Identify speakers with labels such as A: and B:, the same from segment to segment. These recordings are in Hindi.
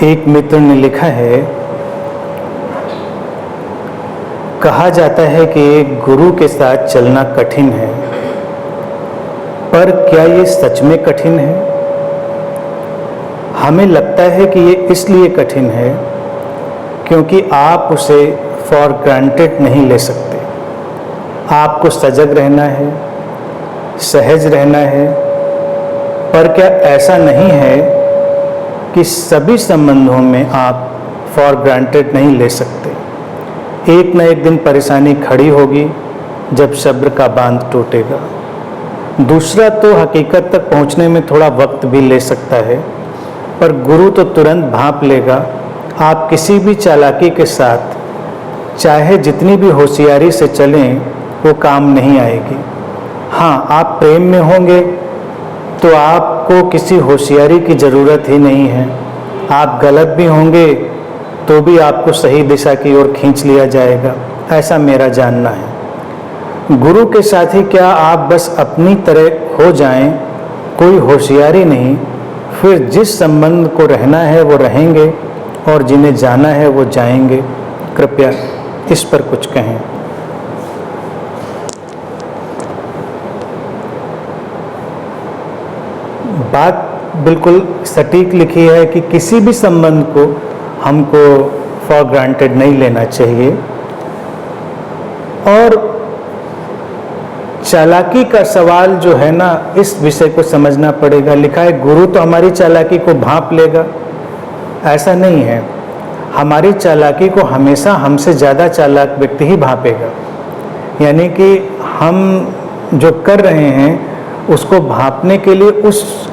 A: एक मित्र ने लिखा है, कहा जाता है कि एक गुरु के साथ चलना कठिन है, पर क्या ये सच में कठिन है? हमें लगता है कि ये इसलिए कठिन है क्योंकि आप उसे फॉर ग्रांटेड नहीं ले सकते। आपको सजग रहना है, सहज रहना है, पर क्या ऐसा नहीं है कि सभी संबंधों में आप फॉर ग्रांटेड नहीं ले सकते? एक न एक दिन परेशानी खड़ी होगी जब सब्र का बांध टूटेगा। दूसरा तो हकीकत तक पहुंचने में थोड़ा वक्त भी ले सकता है, पर गुरु तो तुरंत भांप लेगा। आप किसी भी चालाकी के साथ चाहे जितनी भी होशियारी से चलें, वो काम नहीं आएगी। हाँ, आप प्रेम में होंगे तो आपको किसी होशियारी की ज़रूरत ही नहीं है। आप गलत भी होंगे तो भी आपको सही दिशा की ओर खींच लिया जाएगा, ऐसा मेरा जानना है। गुरु के साथ ही क्या आप बस अपनी तरह हो जाएं, कोई होशियारी नहीं, फिर जिस संबंध को रहना है वो रहेंगे और जिन्हें जाना है वो जाएंगे। कृपया इस पर कुछ कहें। बात बिल्कुल सटीक लिखी है कि किसी भी संबंध को हमको फॉर ग्रांटेड नहीं लेना चाहिए। और चालाकी का सवाल जो है ना, इस विषय को समझना पड़ेगा। लिखा है गुरु तो हमारी चालाकी को भांप लेगा, ऐसा नहीं है। हमारी चालाकी को हमेशा हमसे ज़्यादा चालाक व्यक्ति ही भांपेगा। यानी कि हम जो कर रहे हैं उसको भांपने के लिए उस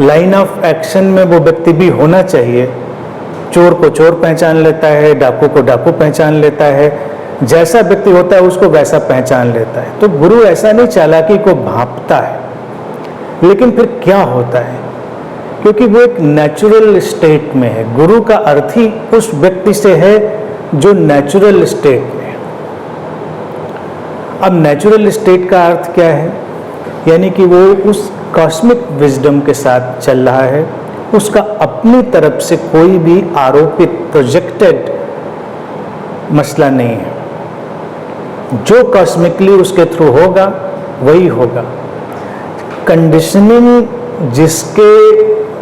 A: लाइन ऑफ एक्शन में वो व्यक्ति भी होना चाहिए। चोर को चोर पहचान लेता है, डाकू को डाकू पहचान लेता है, जैसा व्यक्ति होता है उसको वैसा पहचान लेता है। तो गुरु ऐसा नहीं चालाकी को भांपता है, लेकिन फिर क्या होता है? क्योंकि वो एक नेचुरल स्टेट में है। गुरु का अर्थ ही उस व्यक्ति से है जो नेचुरल स्टेट में है। अब नेचुरल स्टेट का अर्थ क्या है? यानी कि वो उस कॉस्मिक विजडम के साथ चल रहा है, उसका अपनी तरफ से कोई भी आरोपित प्रोजेक्टेड मसला नहीं है। जो कॉस्मिकली उसके थ्रू होगा वही होगा। कंडीशनिंग जिसके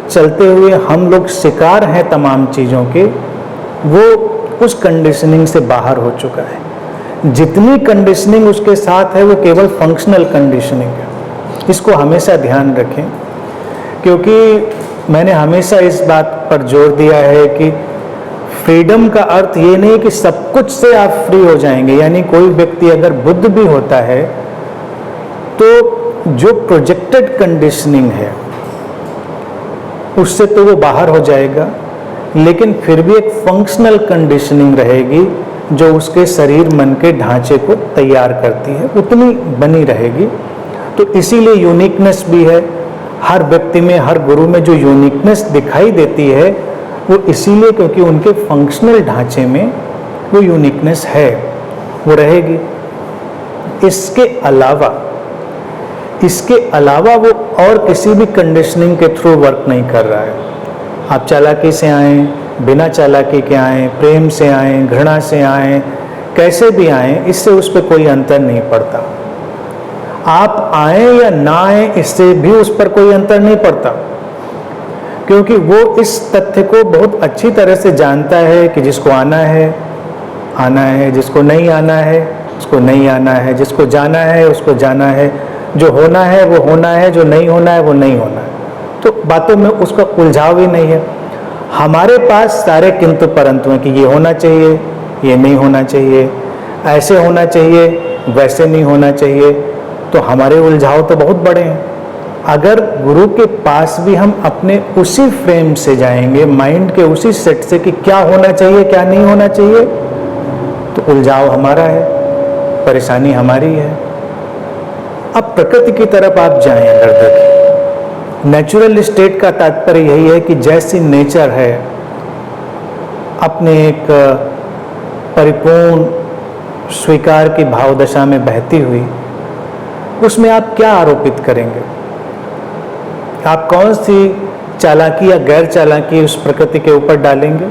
A: चलते हुए हम लोग शिकार हैं तमाम चीज़ों के, वो उस कंडीशनिंग से बाहर हो चुका है। जितनी कंडीशनिंग उसके साथ है वो केवल फंक्शनल कंडीशनिंग है। इसको हमेशा ध्यान रखें, क्योंकि मैंने हमेशा इस बात पर जोर दिया है कि फ्रीडम का अर्थ ये नहीं कि सब कुछ से आप फ्री हो जाएंगे। यानी कोई व्यक्ति अगर बुद्ध भी होता है तो जो प्रोजेक्टेड कंडीशनिंग है उससे तो वो बाहर हो जाएगा, लेकिन फिर भी एक फंक्शनल कंडीशनिंग रहेगी जो उसके शरीर मन के ढांचे को तैयार करती है, उतनी बनी रहेगी। तो इसीलिए यूनिकनेस भी है हर व्यक्ति में, हर गुरु में जो यूनिकनेस दिखाई देती है वो इसीलिए क्योंकि उनके फंक्शनल ढांचे में वो यूनिकनेस है, वो रहेगी। इसके अलावा वो और किसी भी कंडीशनिंग के थ्रू वर्क नहीं कर रहा है। आप चालाकी से आएँ, बिना चालाकी के आएँ, प्रेम से आएँ, घृणा से आएँ, कैसे भी आएँ, इससे उस पर कोई अंतर नहीं पड़ता। आप आए या ना आए इससे भी उस पर कोई अंतर नहीं पड़ता, क्योंकि वो इस तथ्य को बहुत अच्छी तरह से जानता है कि जिसको आना है आना है, जिसको नहीं आना है उसको नहीं आना है, जिसको जाना है उसको जाना है, जो होना है वो होना है, जो नहीं होना है वो नहीं होना है। तो बातों में उसका उलझाव ही नहीं है। हमारे पास सारे किंतु परंतु हैं कि ये होना चाहिए, ये नहीं होना चाहिए, ऐसे होना चाहिए, वैसे नहीं होना चाहिए। तो हमारे उलझाव तो बहुत बड़े हैं। अगर गुरु के पास भी हम अपने उसी फ्रेम से जाएंगे, माइंड के उसी सेट से कि क्या होना चाहिए क्या नहीं होना चाहिए, तो उलझाव हमारा है, परेशानी हमारी है। अब प्रकृति की तरफ आप जाएं, अगर देखें, नेचुरल स्टेट का तात्पर्य यही है कि जैसी नेचर है अपने एक परिपूर्ण स्वीकार की भावदशा में बहती हुई, उसमें आप क्या आरोपित करेंगे? आप कौन सी चालाकी या गैर चालाकी उस प्रकृति के ऊपर डालेंगे,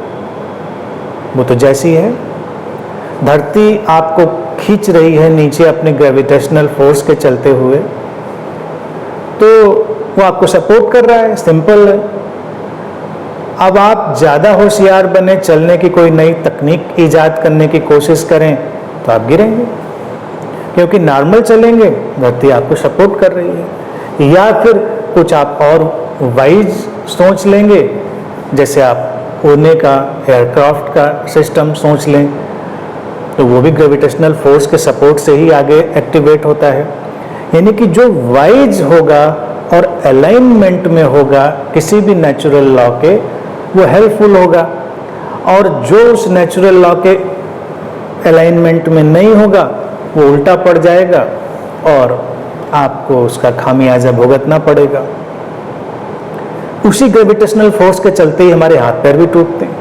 A: वो तो जैसी है। धरती आपको खींच रही है नीचे अपने ग्रेविटेशनल फोर्स के चलते हुए, तो वो आपको सपोर्ट कर रहा है, सिंपल है। अब आप ज़्यादा होशियार बने, चलने की कोई नई तकनीक ईजाद करने की कोशिश करें तो आप गिरेंगे, क्योंकि नॉर्मल चलेंगे, धरती आपको सपोर्ट कर रही है। या फिर कुछ आप और वाइज सोच लेंगे, जैसे आप उड़ने का, एयरक्राफ्ट का सिस्टम सोच लें, तो वो भी ग्रेविटेशनल फोर्स के सपोर्ट से ही आगे एक्टिवेट होता है। यानी कि जो वाइज होगा और अलाइनमेंट में होगा किसी भी नेचुरल लॉ के, वो हेल्पफुल होगा, और जो उस नेचुरल लॉ के अलाइनमेंट में नहीं होगा वो उल्टा पड़ जाएगा और आपको उसका खामियाजा भुगतना पड़ेगा। उसी ग्रेविटेशनल फोर्स के चलते ही हमारे हाथ पैर भी टूटते हैं।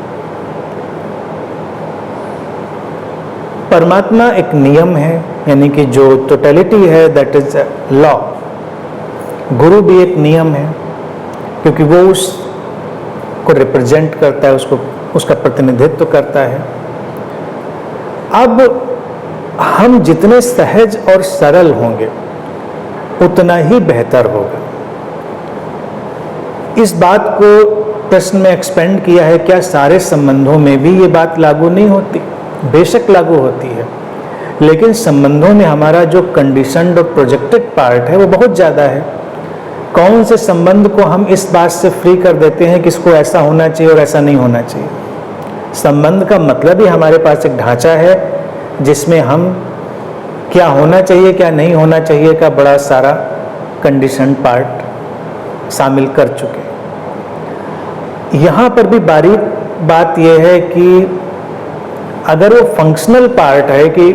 A: परमात्मा एक नियम है, यानी कि जो टोटलिटी है, दैट इज लॉ। गुरु भी एक नियम है, क्योंकि वो उसको रिप्रेजेंट करता है, उसको उसका प्रतिनिधित्व करता है। अब हम जितने सहज और सरल होंगे उतना ही बेहतर होगा। इस बात को प्रश्न में एक्सपेंड किया है, क्या सारे संबंधों में भी ये बात लागू नहीं होती? बेशक लागू होती है, लेकिन संबंधों में हमारा जो कंडीशनड और प्रोजेक्टेड पार्ट है वो बहुत ज़्यादा है। कौन से संबंध को हम इस बात से फ्री कर देते हैं कि इसको ऐसा होना चाहिए और ऐसा नहीं होना चाहिए? संबंध का मतलब ही हमारे पास एक ढांचा है जिसमें हम क्या होना चाहिए, क्या नहीं होना चाहिए का बड़ा सारा कंडीशन पार्ट शामिल कर चुके। यहाँ पर भी बारीक बात यह है कि अगर वो फंक्शनल पार्ट है कि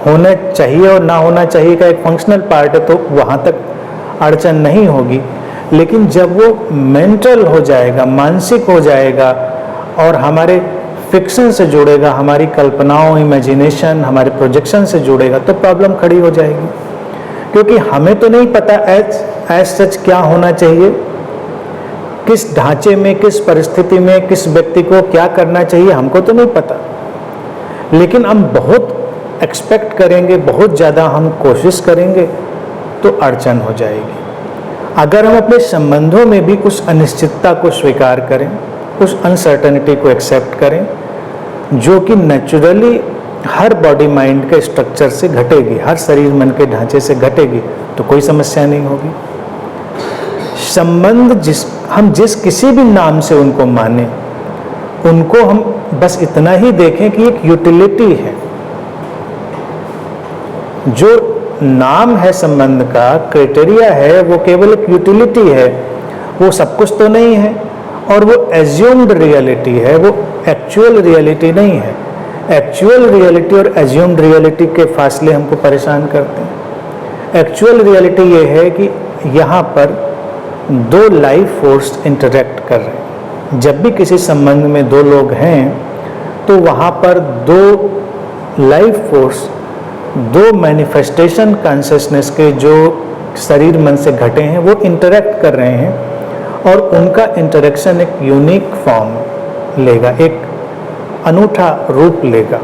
A: होना चाहिए और ना होना चाहिए का एक फंक्शनल पार्ट है, तो वहाँ तक अड़चन नहीं होगी। लेकिन जब वो मेंटल हो जाएगा, मानसिक हो जाएगा और हमारे फिक्शन से जुड़ेगा, हमारी कल्पनाओं, इमेजिनेशन, हमारे प्रोजेक्शन से जुड़ेगा, तो प्रॉब्लम खड़ी हो जाएगी। क्योंकि हमें तो नहीं पता एज सच क्या होना चाहिए, किस ढांचे में, किस परिस्थिति में, किस व्यक्ति को क्या करना चाहिए, हमको तो नहीं पता। लेकिन हम बहुत एक्सपेक्ट करेंगे, बहुत ज़्यादा हम कोशिश करेंगे तो अड़चन हो जाएगी। अगर हम अपने संबंधों में भी उस अनिश्चितता को स्वीकार करें, उस अनसर्टेनिटी को एक्सेप्ट करें, जो कि नेचुरली हर बॉडी माइंड के स्ट्रक्चर से घटेगी, हर शरीर मन के ढांचे से घटेगी, तो कोई समस्या नहीं होगी। संबंध हम जिस किसी भी नाम से उनको माने, उनको हम बस इतना ही देखें कि एक यूटिलिटी है। जो नाम है संबंध का, क्राइटेरिया है, वो केवल एक यूटिलिटी है, वो सब कुछ तो नहीं है। और वो एज्यूम्ड रियलिटी है, वो एक्चुअल रियलिटी नहीं है। एक्चुअल रियलिटी और एज्यूम्ड रियलिटी के फासले हमको परेशान करते हैं। एक्चुअल रियलिटी ये है कि यहाँ पर दो लाइफ फोर्स इंटरेक्ट कर रहे हैं। जब भी किसी संबंध में दो लोग हैं तो वहाँ पर दो लाइफ फोर्स, दो मैनिफेस्टेशन कॉन्शियसनेस के जो शरीर मन से घटे हैं, वो इंटरेक्ट कर रहे हैं और उनका इंटरेक्शन एक यूनिक फॉर्म लेगा, एक अनूठा रूप लेगा।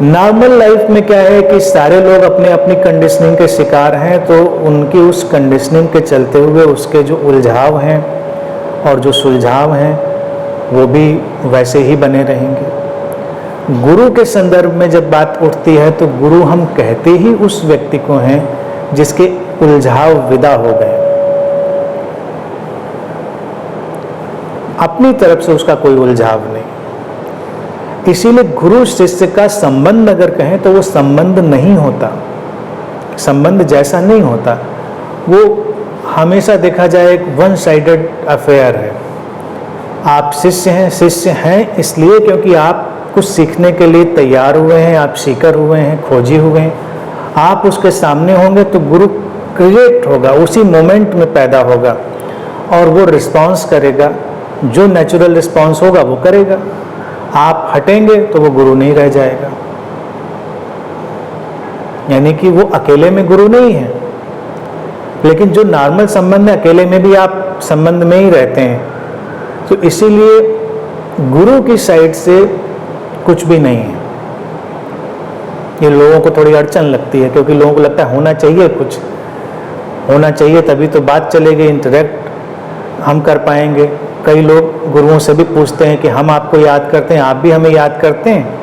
A: नॉर्मल लाइफ में क्या है कि सारे लोग अपने अपनी कंडीशनिंग के शिकार हैं, तो उनकी उस कंडीशनिंग के चलते हुए उसके जो उलझाव हैं और जो सुलझाव हैं वो भी वैसे ही बने रहेंगे। गुरु के संदर्भ में जब बात उठती है तो गुरु हम कहते ही उस व्यक्ति को हैं जिसके उलझाव विदा हो गए, अपनी तरफ से उसका कोई उलझाव नहीं। इसीलिए गुरु शिष्य का संबंध अगर कहें तो वो संबंध नहीं होता, संबंध जैसा नहीं होता। वो हमेशा देखा जाए एक वन साइडेड अफेयर है। आप शिष्य हैं इसलिए क्योंकि आप कुछ सीखने के लिए तैयार हुए हैं, आप सीकर हुए हैं, खोजी हुए हैं। आप उसके सामने होंगे तो गुरु क्रिएट होगा, उसी मोमेंट में पैदा होगा और वो रिस्पॉन्स करेगा, जो नेचुरल रिस्पॉन्स होगा वो करेगा। आप हटेंगे तो वो गुरु नहीं रह जाएगा। यानी कि वो अकेले में गुरु नहीं है, लेकिन जो नॉर्मल संबंध है, अकेले में भी आप संबंध में ही रहते हैं, तो इसीलिए गुरु की साइड से कुछ भी नहीं है। ये लोगों को थोड़ी अड़चन लगती है, क्योंकि लोगों को लगता है होना चाहिए, कुछ होना चाहिए तभी तो बात चलेगी, इंटरेक्ट हम कर पाएंगे। कई लोग गुरुओं से भी पूछते हैं कि हम आपको याद करते हैं, आप भी हमें याद करते हैं।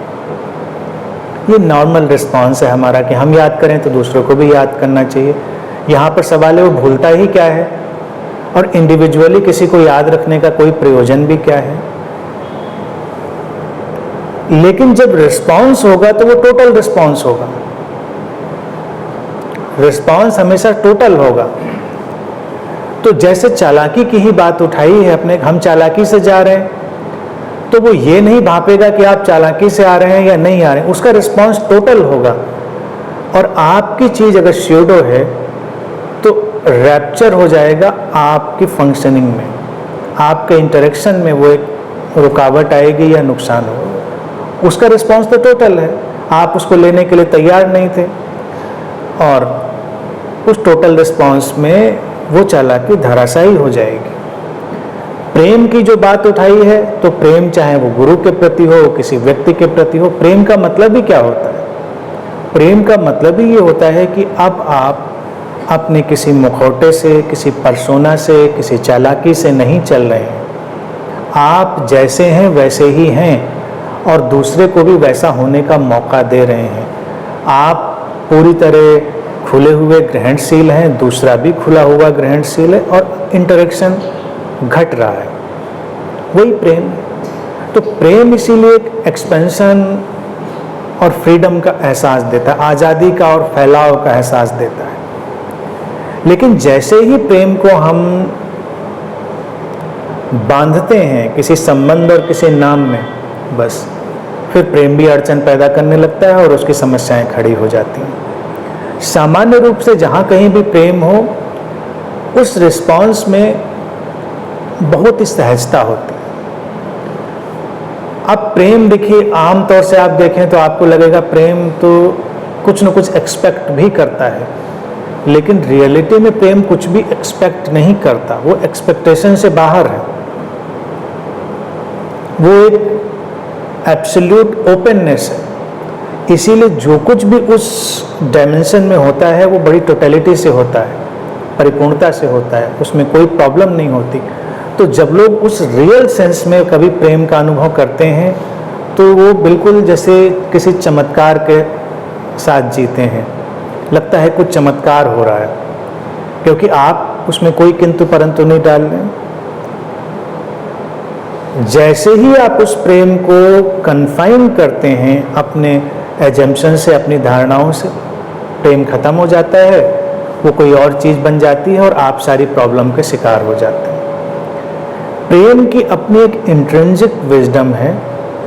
A: ये नॉर्मल रिस्पॉन्स है हमारा कि हम याद करें तो दूसरों को भी याद करना चाहिए। यहाँ पर सवाल है वो भूलता ही क्या है, और इंडिविजुअली किसी को याद रखने का कोई प्रयोजन भी क्या है। लेकिन जब रिस्पॉन्स होगा तो वो टोटल रिस्पॉन्स होगा। रिस्पॉन्स हमेशा टोटल होगा। तो जैसे चालाकी की ही बात उठाई है अपने, हम चालाकी से जा रहे हैं, तो वो ये नहीं भापेगा कि आप चालाकी से आ रहे हैं या नहीं आ रहे हैं, उसका रिस्पॉन्स टोटल होगा। और आपकी चीज अगर स्यूडो है तो रैप्चर हो जाएगा आपकी फंक्शनिंग में, आपके इंटरेक्शन में वो एक रुकावट आएगी या नुकसान होगा। उसका रिस्पॉन्स तो टोटल है, आप उसको लेने के लिए तैयार नहीं थे, और उस टोटल रिस्पॉन्स में वो चालाकी धराशायी हो जाएगी। प्रेम की जो बात उठाई है, तो प्रेम चाहे वो गुरु के प्रति हो, किसी व्यक्ति के प्रति हो, प्रेम का मतलब ही क्या होता है? प्रेम का मतलब ही ये होता है कि अब आप अपने किसी मुखौटे से, किसी परसोना से, किसी चालाकी से नहीं चल रहे हैं। आप जैसे हैं वैसे ही हैं, और दूसरे को भी वैसा होने का मौका दे रहे हैं। आप पूरी तरह खुले हुए ग्रहणशील हैं, दूसरा भी खुला हुआ ग्रहणशील है, और इंटरेक्शन घट रहा है, वही प्रेम। तो प्रेम इसीलिए एक एक्सपेंशन और फ्रीडम का एहसास देता है, आज़ादी का और फैलाव का एहसास देता है। लेकिन जैसे ही प्रेम को हम बांधते हैं किसी संबंध और किसी नाम में, बस फिर प्रेम भी अड़चन पैदा करने लगता है और उसकी समस्याएं खड़ी हो जाती हैं। सामान्य रूप से जहाँ कहीं भी प्रेम हो, उस रिस्पॉन्स में बहुत ही सहजता होती है। अब प्रेम देखिए, आमतौर से आप देखें तो आपको लगेगा प्रेम तो कुछ न कुछ एक्सपेक्ट भी करता है, लेकिन रियलिटी में प्रेम कुछ भी एक्सपेक्ट नहीं करता, वो एक्सपेक्टेशन से बाहर है। वो एक एब्सोल्यूट ओपननेस है। इसीलिए जो कुछ भी उस डायमेंशन में होता है वो बड़ी टोटलिटी से होता है, परिपूर्णता से होता है, उसमें कोई प्रॉब्लम नहीं होती। तो जब लोग उस रियल सेंस में कभी प्रेम का अनुभव करते हैं, तो वो बिल्कुल जैसे किसी चमत्कार के साथ जीते हैं। लगता है कुछ चमत्कार हो रहा है, क्योंकि आप उसमें कोई किंतु परंतु नहीं डाल रहे हैं। जैसे ही आप उस प्रेम को कन्फाइन करते हैं अपने एजम्पशन से, अपनी धारणाओं से, प्रेम खत्म हो जाता है, वो कोई और चीज़ बन जाती है और आप सारी प्रॉब्लम के शिकार हो जाते हैं। प्रेम की अपनी एक इंट्रिंसिक विजडम है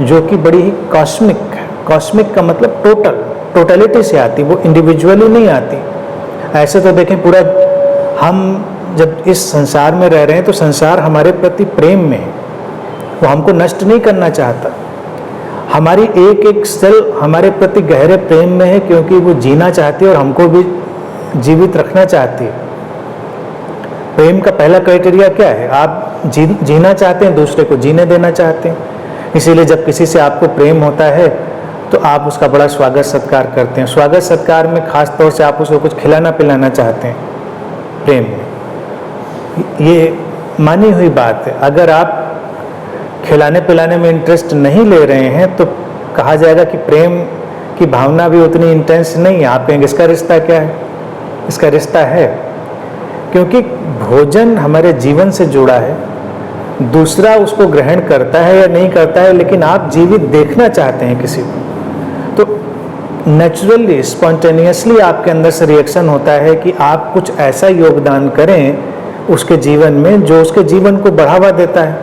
A: जो कि बड़ी ही कॉस्मिक है। कॉस्मिक का मतलब टोटल, टोटलिटी से आती, वो इंडिविजुअली नहीं आती। ऐसे तो देखें, पूरा हम जब इस संसार में रह रहे हैं तो संसार हमारे प्रति प्रेम में है, वो हमको नष्ट नहीं करना चाहता। हमारी एक एक सेल हमारे प्रति गहरे प्रेम में है, क्योंकि वो जीना चाहती है और हमको भी जीवित रखना चाहती है। प्रेम का पहला क्राइटेरिया क्या है? आप जीना चाहते हैं, दूसरे को जीने देना चाहते हैं। इसीलिए जब किसी से आपको प्रेम होता है तो आप उसका बड़ा स्वागत सत्कार करते हैं। स्वागत सत्कार में खास तौर से आप उसको कुछ खिलाना पिलाना चाहते हैं प्रेम में। ये मानी हुई बात है। अगर आप खिलाने पिलाने में इंटरेस्ट नहीं ले रहे हैं तो कहा जाएगा कि प्रेम की भावना भी उतनी इंटेंस नहीं है। आप कहेंगे इसका रिश्ता क्या है? इसका रिश्ता है, क्योंकि भोजन हमारे जीवन से जुड़ा है। दूसरा उसको ग्रहण करता है या नहीं करता है, लेकिन आप जीवित देखना चाहते हैं किसी को, तो नेचुरली, स्पॉन्टेनियसली आपके अंदर से रिएक्शन होता है कि आप कुछ ऐसा योगदान करें उसके जीवन में जो उसके जीवन को बढ़ावा देता है।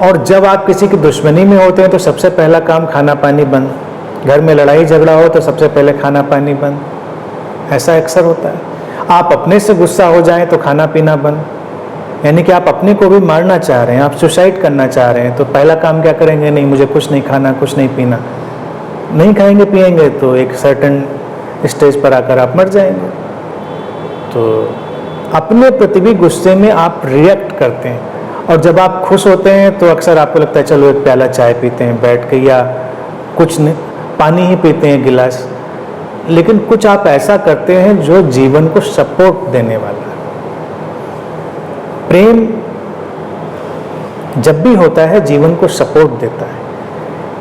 A: और जब आप किसी की दुश्मनी में होते हैं तो सबसे पहला काम खाना पानी बंद। घर में लड़ाई झगड़ा हो तो सबसे पहले खाना पानी बंद, ऐसा अक्सर होता है। आप अपने से गुस्सा हो जाएं तो खाना पीना बंद, यानी कि आप अपने को भी मारना चाह रहे हैं, आप सुसाइड करना चाह रहे हैं, तो पहला काम क्या करेंगे? नहीं, मुझे कुछ नहीं खाना, कुछ नहीं पीना। नहीं खाएंगे पिएंगे तो एक सर्टेन स्टेज पर आकर आप मर जाएंगे। तो अपने प्रति भी गुस्से में आप रिएक्ट करते हैं। और जब आप खुश होते हैं तो अक्सर आपको लगता है चलो एक प्याला चाय पीते हैं बैठ के, या कुछ नहीं, पानी ही पीते हैं गिलास। लेकिन कुछ आप ऐसा करते हैं जो जीवन को सपोर्ट देने वाला है। प्रेम जब भी होता है जीवन को सपोर्ट देता है।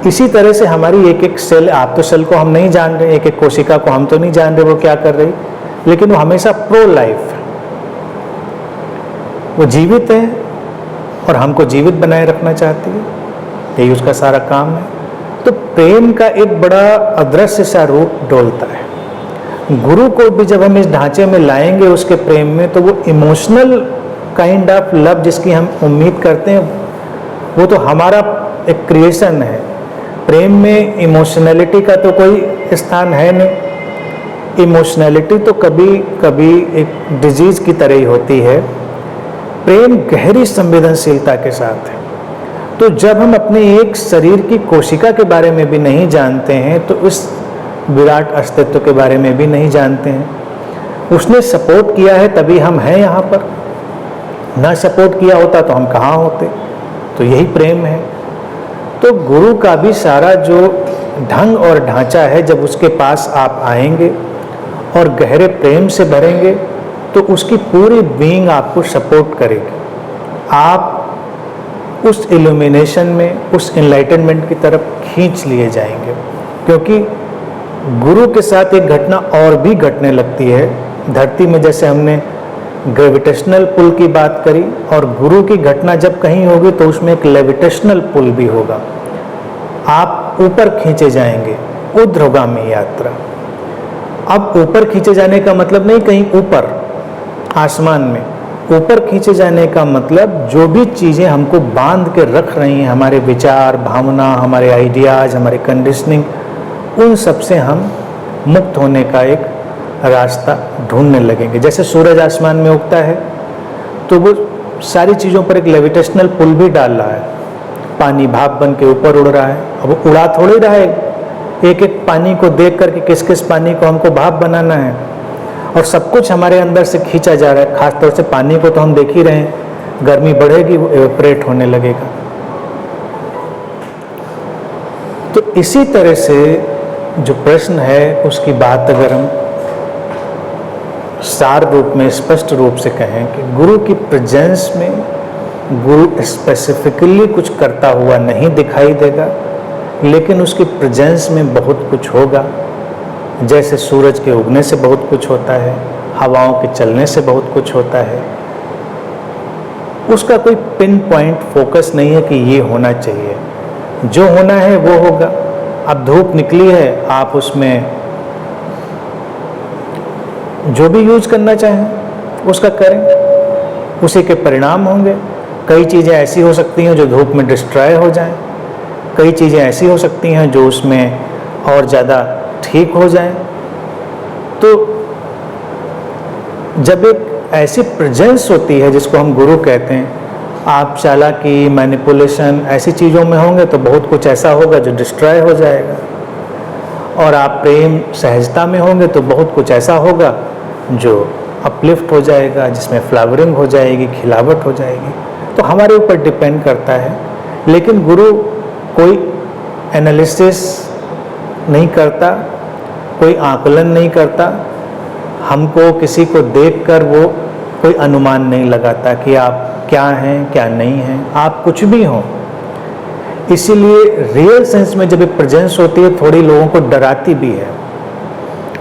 A: इसी तरह से हमारी एक एक सेल, आप तो सेल को हम नहीं जान रहे, एक एक कोशिका को हम तो नहीं जान रहे वो क्या कर रही, लेकिन वो हमेशा प्रो लाइफ है, वो जीवित है और हमको जीवित बनाए रखना चाहती है, यही उसका सारा काम है। तो प्रेम का एक बड़ा अदृश्य सा रूप डोलता है। गुरु को भी जब हम इस ढांचे में लाएंगे उसके प्रेम में, तो वो इमोशनल काइंड ऑफ लव जिसकी हम उम्मीद करते हैं वो तो हमारा एक क्रिएशन है। प्रेम में इमोशनैलिटी का तो कोई स्थान है नहीं। इमोशनैलिटी तो कभी कभी एक डिजीज की तरह ही होती है। प्रेम गहरी संवेदनशीलता के साथ है। तो जब हम अपने एक शरीर की कोशिका के बारे में भी नहीं जानते हैं तो इस विराट अस्तित्व के बारे में भी नहीं जानते हैं। उसने सपोर्ट किया है तभी हम हैं यहाँ पर, ना सपोर्ट किया होता तो हम कहाँ होते। तो यही प्रेम है। तो गुरु का भी सारा जो ढंग और ढांचा है, जब उसके पास आप आएंगे और गहरे प्रेम से भरेंगे तो उसकी पूरी बीइंग आपको सपोर्ट करेगी। आप उस इल्यूमिनेशन में, उस एनलाइटनमेंट की तरफ खींच लिए जाएंगे। क्योंकि गुरु के साथ एक घटना और भी घटने लगती है। धरती में जैसे हमने ग्रेविटेशनल पुल की बात करी, और गुरु की घटना जब कहीं होगी तो उसमें एक लेविटेशनल पुल भी होगा। आप ऊपर खींचे जाएंगे, ऊर्ध्वगामी यात्रा। अब ऊपर खींचे जाने का मतलब नहीं कहीं ऊपर आसमान में, ऊपर खींचे जाने का मतलब जो भी चीज़ें हमको बांध के रख रही हैं, हमारे विचार, भावना, हमारे आइडियाज़, हमारे कंडीशनिंग, उन सब से हम मुक्त होने का एक रास्ता ढूंढने लगेंगे। जैसे सूरज आसमान में उगता है तो वो सारी चीज़ों पर एक लेविटेशनल पुल भी डाल रहा है। पानी भाप बन के ऊपर उड़ रहा है। अब वो उड़ा थोड़ी रहा है, एक एक पानी को देख करके किस किस पानी को हमको भाप बनाना है, और सब कुछ हमारे अंदर से खींचा जा रहा है। खासतौर से पानी को तो हम देख ही रहे हैं, गर्मी बढ़ेगी वो एवेपोरेट होने लगेगा। तो इसी तरह से जो प्रश्न है उसकी बात अगर हम सार रूप में, स्पष्ट रूप से कहें कि गुरु की प्रेजेंस में गुरु स्पेसिफिकली कुछ करता हुआ नहीं दिखाई देगा, लेकिन उसकी प्रेजेंस में बहुत कुछ होगा। जैसे सूरज के उगने से बहुत कुछ होता है, हवाओं के चलने से बहुत कुछ होता है। उसका कोई पिन पॉइंट फोकस नहीं है कि ये होना चाहिए, जो होना है वो होगा। अब धूप निकली है, आप उसमें जो भी यूज करना चाहें उसका करें, उसी के परिणाम होंगे। कई चीज़ें ऐसी हो सकती हैं जो धूप में डिस्ट्रॉय हो जाएं, कई चीज़ें ऐसी हो सकती हैं जो उसमें और ज़्यादा ठीक हो जाएं। तो जब एक ऐसी प्रेजेंस होती है जिसको हम गुरु कहते हैं, आप चालाकी, मैनिपुलेशन ऐसी चीज़ों में होंगे तो बहुत कुछ ऐसा होगा जो डिस्ट्रॉय हो जाएगा, और आप प्रेम सहजता में होंगे तो बहुत कुछ ऐसा होगा जो अपलिफ्ट हो जाएगा, जिसमें फ्लावरिंग हो जाएगी, खिलावट हो जाएगी। तो हमारे ऊपर डिपेंड करता है। लेकिन गुरु कोई एनालिसिस नहीं करता, कोई आकलन नहीं करता, हमको किसी को देखकर वो कोई अनुमान नहीं लगाता कि आप क्या हैं क्या नहीं हैं, आप कुछ भी हों। इसीलिए रियल सेंस में जब ये प्रेजेंस होती है थोड़ी लोगों को डराती भी है।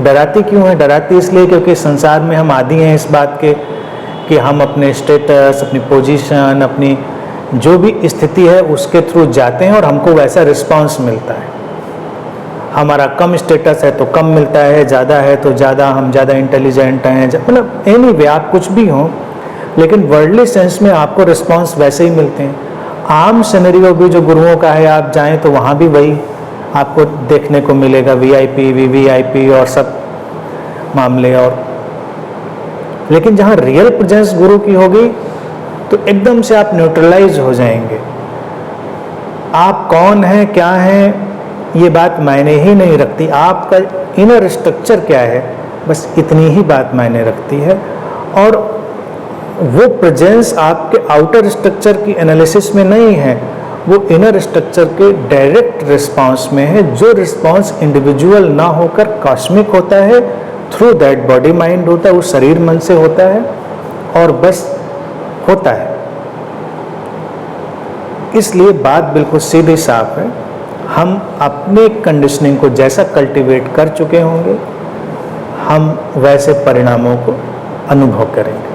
A: डराती क्यों है? डराती इसलिए क्योंकि संसार में हम आदी हैं इस बात के कि हम अपने स्टेटस, अपनी पोजीशन, अपनी जो भी स्थिति है उसके थ्रू जाते हैं और हमको वैसा रिस्पांस मिलता है। हमारा कम स्टेटस है तो कम मिलता है, ज़्यादा है तो ज़्यादा, हम ज़्यादा इंटेलिजेंट हैं, मतलब एनीवे आप कुछ भी हों, लेकिन वर्ल्डली सेंस में आपको रिस्पांस वैसे ही मिलते हैं। आम सिनेरियो भी जो गुरुओं का है, आप जाएं तो वहाँ भी वही आपको देखने को मिलेगा, वीआईपी, वीवीआईपी और सब मामले। और लेकिन जहाँ रियल प्रेजेंस गुरु की होगी तो एकदम से आप न्यूट्रलाइज हो जाएंगे। आप कौन हैं, क्या हैं, ये बात मायने ही नहीं रखती। आपका इनर स्ट्रक्चर क्या है, बस इतनी ही बात मायने रखती है। और वो प्रेजेंस आपके आउटर स्ट्रक्चर की एनालिसिस में नहीं है, वो इनर स्ट्रक्चर के डायरेक्ट रिस्पांस में है, जो रिस्पांस इंडिविजुअल ना होकर कॉस्मिक होता है, थ्रू दैट बॉडी माइंड होता है, वो शरीर मन से होता है और बस होता है। इसलिए बात बिल्कुल सीधी साफ है, हम अपने कंडीशनिंग को जैसा कल्टीवेट कर चुके होंगे, हम वैसे परिणामों को अनुभव करेंगे।